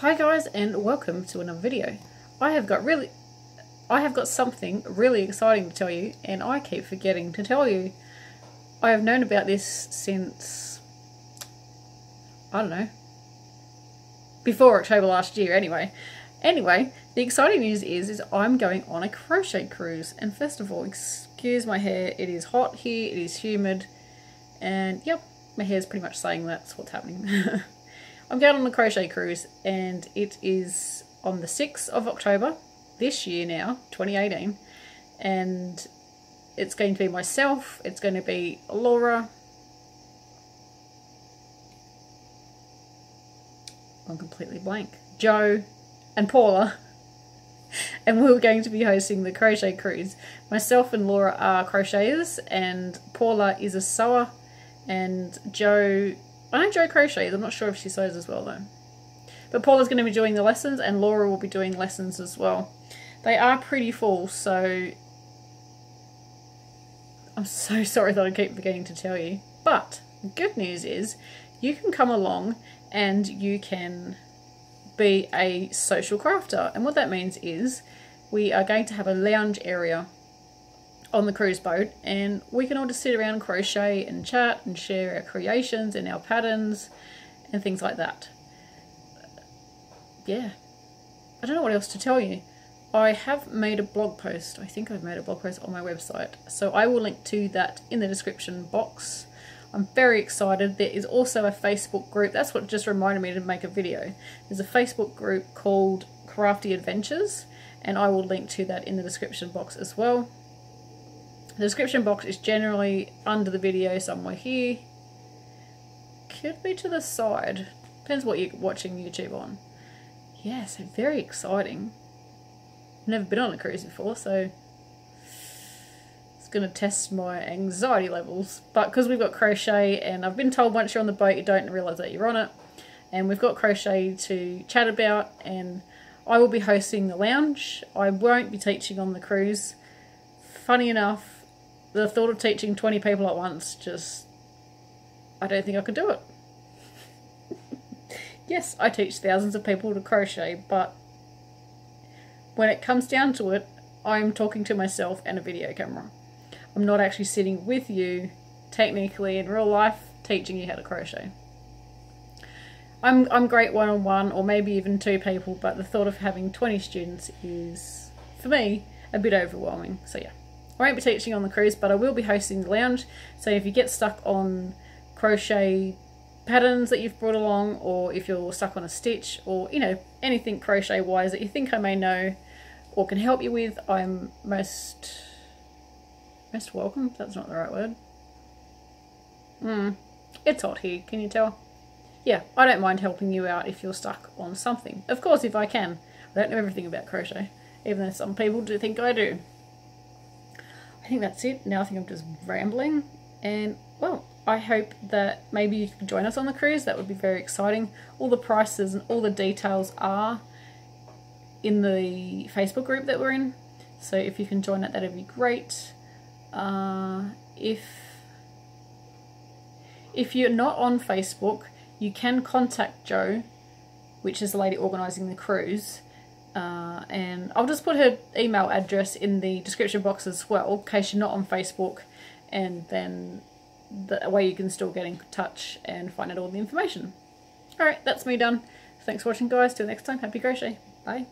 Hi guys, and welcome to another video. I have got something really exciting to tell you, and I keep forgetting to tell you. I have known about this since, I don't know, before October last year anyway. Anyway, the exciting news is I'm going on a crochet cruise. And first of all, excuse my hair, it is hot here, it is humid, and yep, my hair's pretty much saying that's what's happening. I'm going on a crochet cruise, and it is on the 6th of October this year now, 2018, and it's going to be myself, it's going to be Laura, I'm completely blank, Joe and Paula, and we're going to be hosting the crochet cruise. Myself and Laura are crocheters, and Paula is a sewer, and Joe, I know Joe crochets, I'm not sure if she sews as well though. But Paula's going to be doing the lessons, and Laura will be doing lessons as well. They are pretty full, so I'm so sorry that I keep forgetting to tell you. But the good news is you can come along and you can be a social crafter. And what that means is we are going to have a lounge area on the cruise boat, and we can all just sit around and crochet and chat and share our creations and our patterns and things like that. Yeah, I don't know what else to tell you. I have made a blog post. I think I've made a blog post on my website, so I will link to that in the description box. I'm very excited. There is also a Facebook group. That's what just reminded me to make a video. There's a Facebook group called Crafty Adventures, and I will link to that in the description box as well. The description box is generally under the video somewhere here. Could be to the side. Depends what you're watching YouTube on. Yeah, so very exciting. I've never been on a cruise before, so it's going to test my anxiety levels. But because we've got crochet, and I've been told once you're on the boat you don't realise that you're on it, and we've got crochet to chat about, and I will be hosting the lounge. I won't be teaching on the cruise. Funny enough, the thought of teaching 20 people at once, just, I don't think I could do it. Yes, I teach thousands of people to crochet, but when it comes down to it, I'm talking to myself and a video camera. I'm not actually sitting with you, technically in real life, teaching you how to crochet. I'm great one-on-one, or maybe even 2 people, but the thought of having 20 students is, for me, a bit overwhelming. So yeah, I won't be teaching on the cruise, but I will be hosting the lounge. So if you get stuck on crochet patterns that you've brought along, or if you're stuck on a stitch, or you know, anything crochet wise that you think I may know or can help you with, I'm most welcome. That's not the right word. It's hot here, can you tell? Yeah, I don't mind helping you out if you're stuck on something. Of course, if I can. I don't know everything about crochet, even though some people do think I do. I think that's it. Now I think I'm just rambling, and well, I hope that maybe you can join us on the cruise. That would be very exciting. All the prices and all the details are in the Facebook group that we're in, so if you can join that, that'd be great. If you're not on Facebook, you can contact Jo, which is the lady organising the cruise, and I'll just put her email address in the description box as well, in case you're not on Facebook, and then the way you can still get in touch and find out all the information. Alright, that's me done. Thanks for watching guys, till next time, happy crochet, bye.